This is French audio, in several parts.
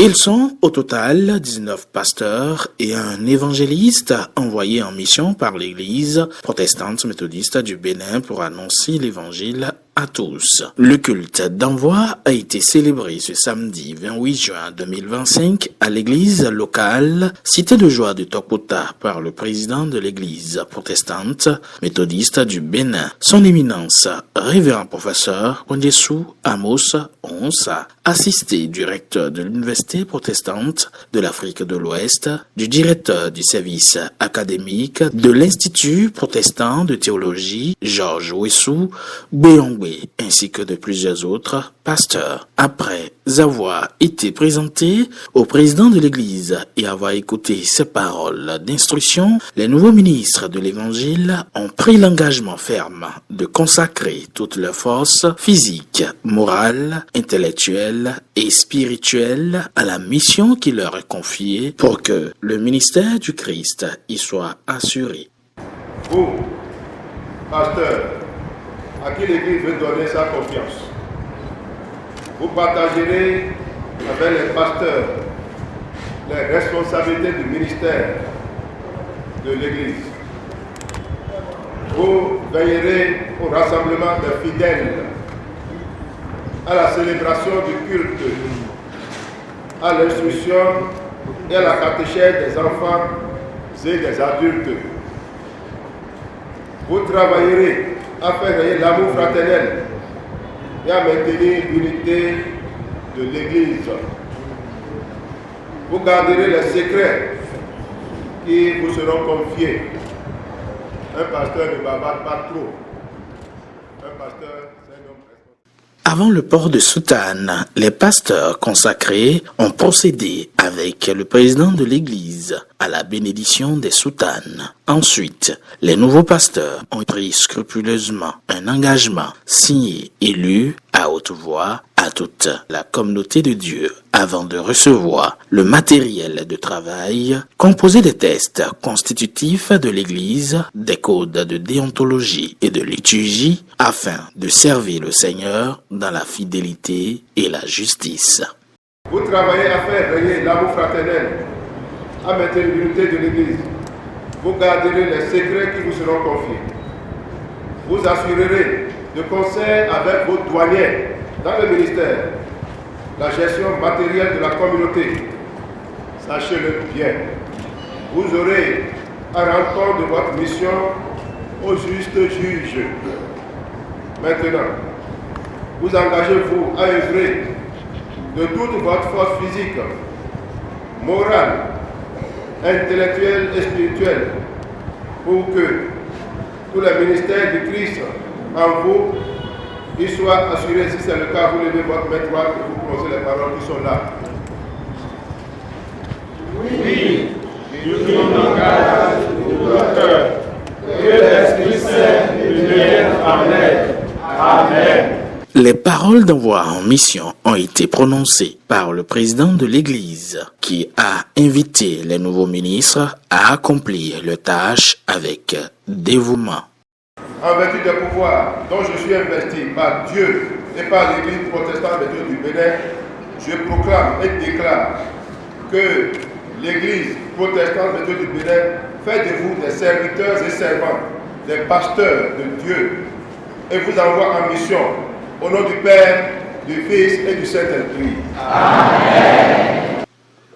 Ils sont au total 19 pasteurs et un évangéliste envoyés en mission par l'Église protestante méthodiste du Bénin pour annoncer l'Évangile à tous. Le culte d'envoi a été célébré ce samedi 28 juin 2025 à l'église locale Cité de Joie de Tokota par le président de l'église protestante méthodiste du Bénin, son éminence, révérend professeur Kondjesu Amos Onsa, assisté du recteur de l'université protestante de l'Afrique de l'Ouest, du directeur du service académique de l'Institut protestant de théologie Georges Wessou Béongbe, ainsi que de plusieurs autres pasteurs. Après avoir été présentés au président de l'Église et avoir écouté ses paroles d'instruction, les nouveaux ministres de l'Évangile ont pris l'engagement ferme de consacrer toutes leurs forces physiques, morales, intellectuelles et spirituelles à la mission qui leur est confiée pour que le ministère du Christ y soit assuré. Vous, pasteurs, à qui l'Église veut donner sa confiance, vous partagerez avec les pasteurs les responsabilités du ministère de l'Église. Vous veillerez au rassemblement des fidèles, à la célébration du culte, à l'instruction et à la catéchèse des enfants et des adultes. Vous travaillerez à faire régner l'amour fraternel et à maintenir l'unité de l'Église. Vous garderez les secrets qui vous seront confiés. Un pasteur ne bavarde pas trop. Un pasteur, c'est un homme responsable. Avant le port de soutane, les pasteurs consacrés ont procédé avec le président de l'Église à la bénédiction des soutanes. Ensuite, les nouveaux pasteurs ont pris scrupuleusement un engagement signé et lu à haute voix à toute la communauté de Dieu avant de recevoir le matériel de travail composé des tests constitutifs de l'Église, des codes de déontologie et de liturgie afin de servir le Seigneur dans la fidélité et la justice. Vous travaillez à faire régner l'amour fraternel, à maintenir l'unité de l'Église. Vous garderez les secrets qui vous seront confiés. Vous assurerez de concert avec vos douaniers dans le ministère la gestion matérielle de la communauté. Sachez-le bien. Vous aurez à rendre compte de votre mission au juste juge. Maintenant, vous engagez-vous à œuvrer de toute votre force physique, morale, intellectuelle et spirituelle pour que tout le ministère du Christ en vous y soit assuré. Si c'est le cas, vous levez votre main droite et vous prononcez les paroles qui sont là. Oui, nous nous engageons de tout cœur. Que l'Esprit Saint nous vienne en aide. Amen. Les paroles d'envoi en mission ont été prononcées par le président de l'Église qui a invité les nouveaux ministres à accomplir leur tâche avec dévouement. En vertu des pouvoirs dont je suis investi par Dieu et par l'Église protestante de Dieu du Bénin, je proclame et déclare que l'Église protestante de Dieu du Bénin fait de vous des serviteurs et servantes, des pasteurs de Dieu et vous envoie en mission au nom du Père, du Fils et du Saint-Esprit. Amen.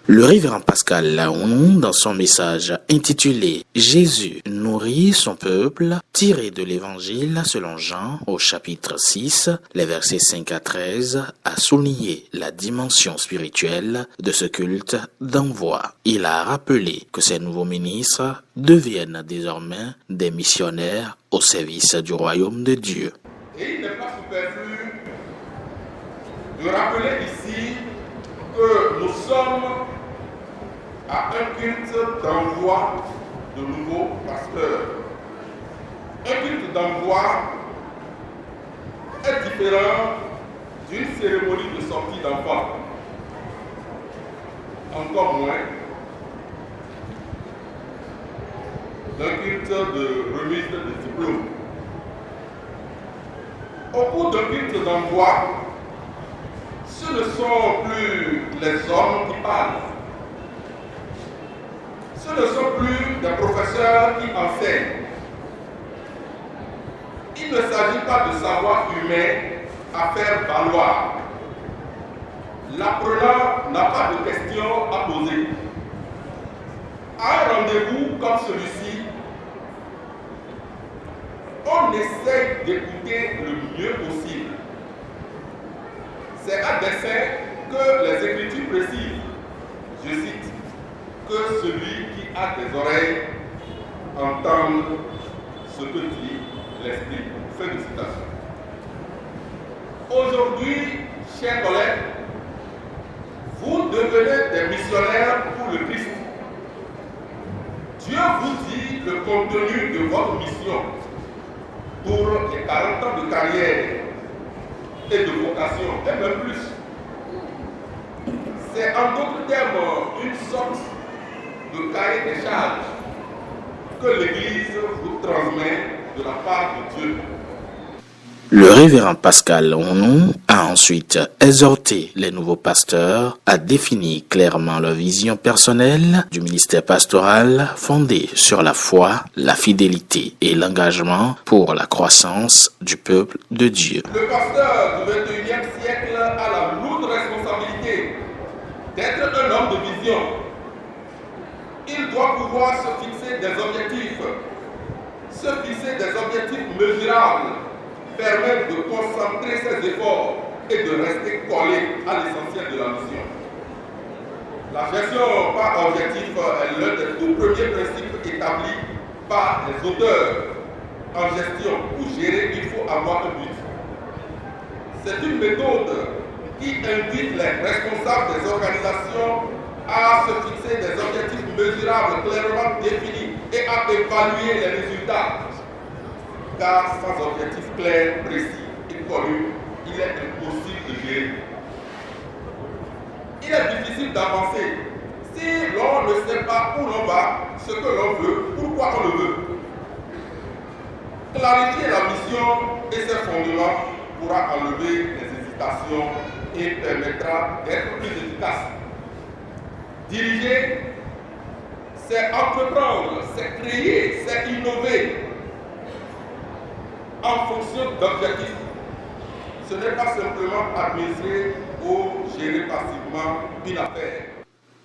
Le révérend Pascal Laon, dans son message intitulé « Jésus nourrit son peuple », tiré de l'Évangile selon Jean au chapitre 6, les versets 5 à 13, a souligné la dimension spirituelle de ce culte d'envoi. Il a rappelé que ces nouveaux ministres deviennent désormais des missionnaires au service du royaume de Dieu. Et il n'est pas superflu de rappeler ici que nous sommes à un culte d'envoi de nouveaux pasteurs. Un culte d'envoi est différent d'une cérémonie de sortie d'enfant. Encore moins d'un culte de remise de diplôme. Au cours d'un culte d'envoi, Ce ne sont plus les hommes qui parlent. Ce ne sont plus des professeurs qui enseignent. Il ne s'agit pas de savoir humain à faire valoir. L'apprenant n'a pas de questions à poser. À un rendez-vous comme celui-ci, on essaie d'écouter le mieux possible. C'est à dessein que les Écritures précisent, je cite, que celui qui a des oreilles entende ce que dit l'Esprit. Fin de citation. Aujourd'hui, chers collègues, vous devenez des missionnaires pour le Christ. Dieu vous dit le contenu de votre mission pour les 40 ans de carrière et de vocation, et même plus. C'est en d'autres termes une sorte de cahier des charges que l'Église vous transmet de la part de Dieu. Le révérend Pascal Onou a ensuite exhorté les nouveaux pasteurs à définir clairement leur vision personnelle du ministère pastoral fondée sur la foi, la fidélité et l'engagement pour la croissance du peuple de Dieu. Le pasteur du XXIe siècle a la lourde responsabilité d'être un homme de vision. Il doit pouvoir se fixer des objectifs, mesurables, permettre de concentrer ses efforts et de rester collé à l'essentiel de la mission. La gestion par objectif est l'un des tout premiers principes établis par les auteurs en gestion. Pour gérer, il faut avoir un but. C'est une méthode qui invite les responsables des organisations à se fixer des objectifs mesurables, clairement définis et à évaluer les résultats. Car sans objectif clair, précis et connu, il est impossible de gérer. Il est difficile d'avancer si l'on ne sait pas où l'on va, ce que l'on veut, pourquoi on le veut. Clarifier la mission et ses fondements pourra enlever les hésitations et permettra d'être plus efficace. Diriger, c'est entreprendre, c'est créer, c'est innover en fonction d'objectifs. Ce n'est pas simplement administrer ou gérer passivement une affaire.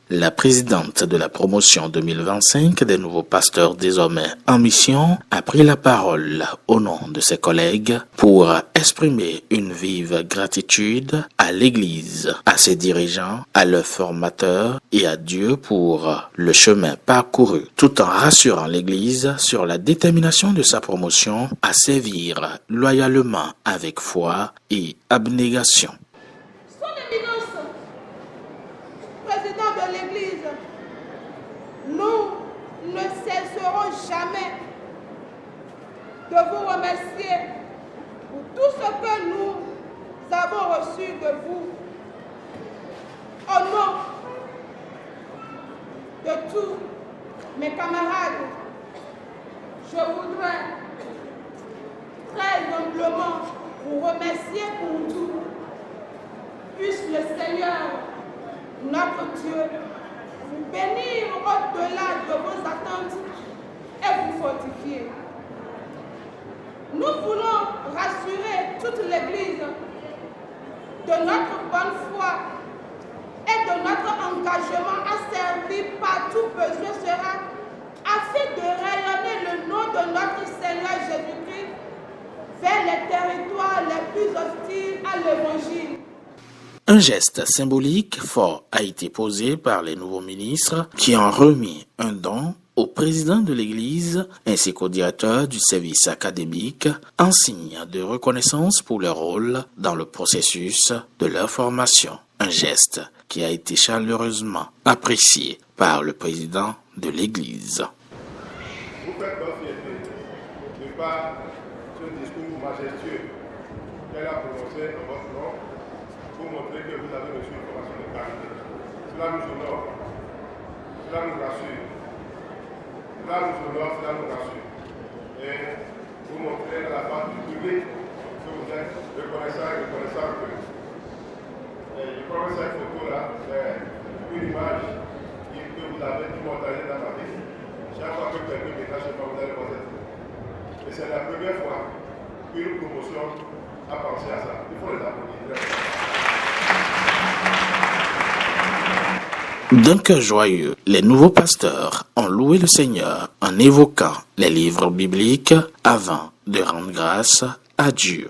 La présidente de la promotion 2025 des nouveaux pasteurs désormais en mission a pris la parole au nom de ses collègues pour exprimer une vive gratitude à l'Église, à ses dirigeants, à leurs formateurs et à Dieu pour le chemin parcouru, tout en rassurant l'Église sur la détermination de sa promotion à servir loyalement avec foi et abnégation. Président de l'Église, nous ne cesserons jamais de vous remercier pour tout ce que nous avons reçu de vous. Au nom de tous mes camarades, je voudrais très humblement vous remercier pour tout. Puisse le Seigneur, notre Dieu, vous bénir au-delà de vos attentes et vous fortifier. Nous voulons rassurer toute l'Église de notre bonne foi et de notre engagement à servir par tout besoin sera afin de rayonner le nom de notre Seigneur Jésus-Christ vers les territoires les plus hostiles à l'Évangile. Un geste symbolique fort a été posé par les nouveaux ministres qui ont remis un don au président de l'Église ainsi qu'au directeur du service académique en signe de reconnaissance pour leur rôle dans le processus de leur formation. Un geste qui a été chaleureusement apprécié par le président de l'Église. Vous faites votre fierté de par ce discours majestueux qu'elle a prononcé en votre nom pour montrer que vous avez reçu une formation de qualité. Cela nous honore, cela nous rassure. Cela nous honore, cela nous rassure. Et vous montrez à la face du public que vous êtes reconnaissant et reconnaissant que. Je crois que cette photo-là, c'est une image que vous avez immortalisée dans ma vie. Chaque fois que quelqu'un m'écrit chez moi, vous allez voir cette photo. Et c'est la première fois qu'une promotion a pensé à ça. Il faut les applaudir. D'un cœur joyeux, les nouveaux pasteurs ont loué le Seigneur en évoquant les livres bibliques avant de rendre grâce à Dieu.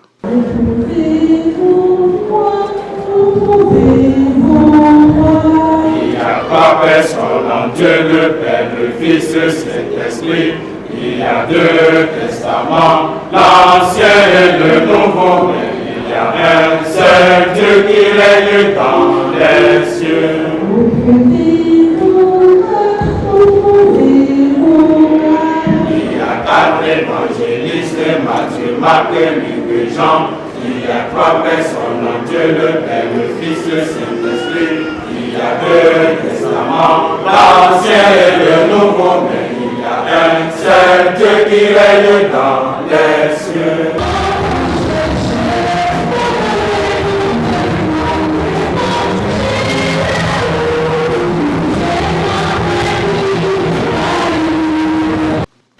Il y a trois personnes en Dieu, le Père, le Fils, le Saint-Esprit. Il y a deux testaments, l'Ancien et le Nouveau, mais il y a un seul Dieu qui règne dans les cieux. Il y a quatre évangélistes, Matthieu, Marc, Luc et Jean. Il y a trois personnes en Dieu, le Père, le Fils, le Saint-Esprit. Il y a deux testaments, l'Ancien et le Nouveau, mais il y a un seul Dieu qui règne dans les cieux.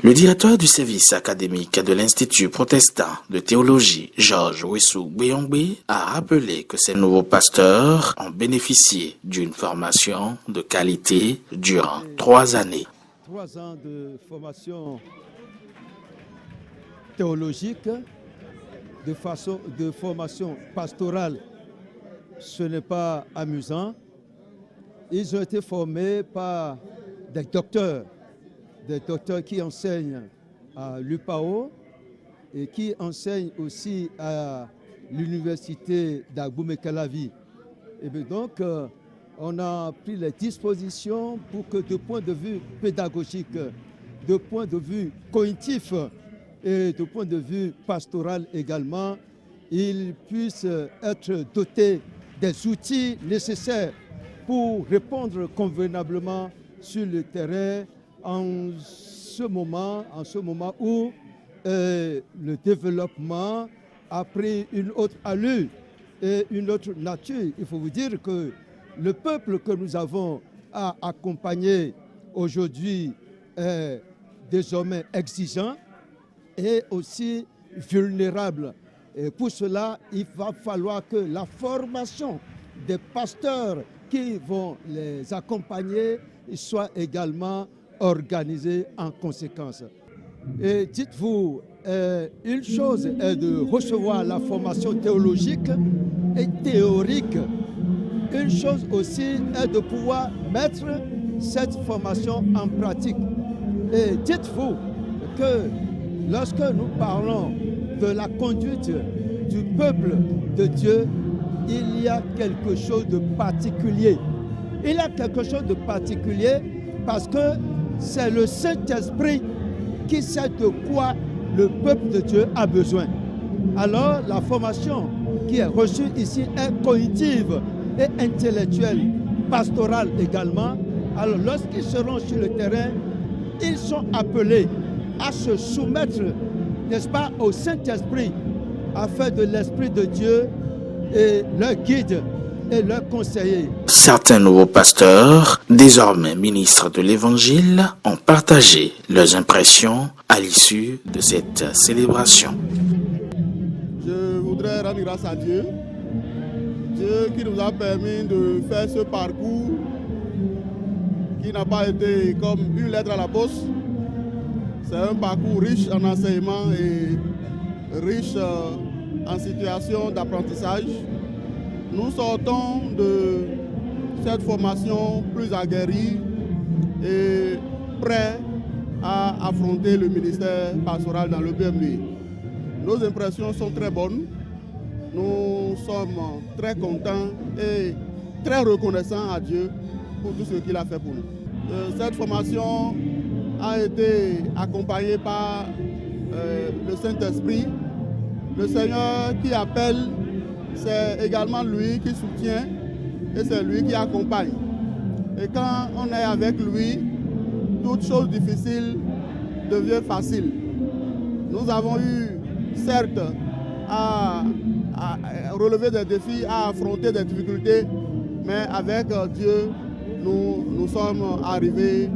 Le directeur du service académique de l'Institut protestant de théologie, Georges Wessou Beyongbe, a rappelé que ces nouveaux pasteurs ont bénéficié d'une formation de qualité durant 3 années. 3 ans de formation théologique, de formation pastorale. Ce n'est pas amusant. Ils ont été formés par des docteurs qui enseignent à l'UPAO et qui enseignent aussi à l'université d'Agboumé-Calavi. Et bien donc, on a pris les dispositions pour que, de point de vue pédagogique, de point de vue cognitif et de point de vue pastoral également, ils puissent être dotés des outils nécessaires pour répondre convenablement sur le terrain en ce moment où le développement a pris une autre allure et une autre nature. Il faut vous dire que le peuple que nous avons à accompagner aujourd'hui est désormais exigeant et aussi vulnérable. Et pour cela, il va falloir que la formation des pasteurs qui vont les accompagner soit également organisée en conséquence. Et dites-vous, une chose est de recevoir la formation théologique et théorique. Une chose aussi est de pouvoir mettre cette formation en pratique. Et dites-vous que lorsque nous parlons de la conduite du peuple de Dieu, il y a quelque chose de particulier. Il y a quelque chose de particulier parce que c'est le Saint-Esprit qui sait de quoi le peuple de Dieu a besoin. Alors la formation qui est reçue ici est cognitive et intellectuelle, pastorale également. Alors lorsqu'ils seront sur le terrain, ils sont appelés à se soumettre, n'est-ce pas, au Saint-Esprit, afin de l'Esprit de Dieu et leur guide et leur conseiller. Certains nouveaux pasteurs, désormais ministres de l'Évangile, ont partagé leurs impressions à l'issue de cette célébration. Je voudrais rendre grâce à Dieu. Dieu qui nous a permis de faire ce parcours qui n'a pas été comme une lettre à la poste. C'est un parcours riche en enseignement et riche en situation d'apprentissage. Nous sortons de cette formation plus aguerris et prêts à affronter le ministère pastoral dans le BMB. Nos impressions sont très bonnes. Nous sommes très contents et très reconnaissants à Dieu pour tout ce qu'il a fait pour nous. Cette formation a été accompagnée par le Saint-Esprit. Le Seigneur qui appelle, c'est également lui qui soutient et c'est lui qui accompagne. Et quand on est avec lui, toute chose difficile devient facile. Nous avons eu, certes, à à relever des défis, à affronter des difficultés, mais avec Dieu, nous sommes arrivés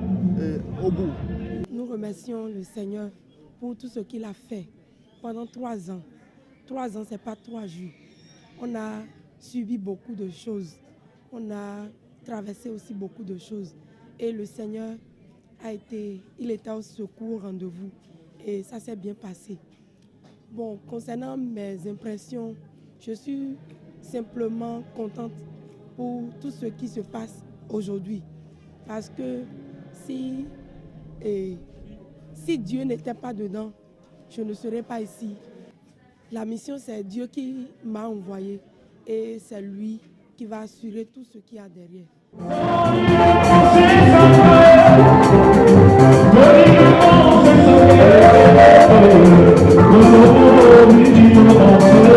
au bout. Nous remercions le Seigneur pour tout ce qu'il a fait pendant 3 ans. 3 ans, ce n'est pas 3 jours. On a subi beaucoup de choses. On a traversé aussi beaucoup de choses. Et le Seigneur il était au secours, rendez-vous. Et ça s'est bien passé. Bon, concernant mes impressions, je suis simplement contente pour tout ce qui se passe aujourd'hui. Parce que si Dieu n'était pas dedans, je ne serais pas ici. La mission, c'est Dieu qui m'a envoyé et c'est lui qui va assurer tout ce qu'il y a derrière. Nous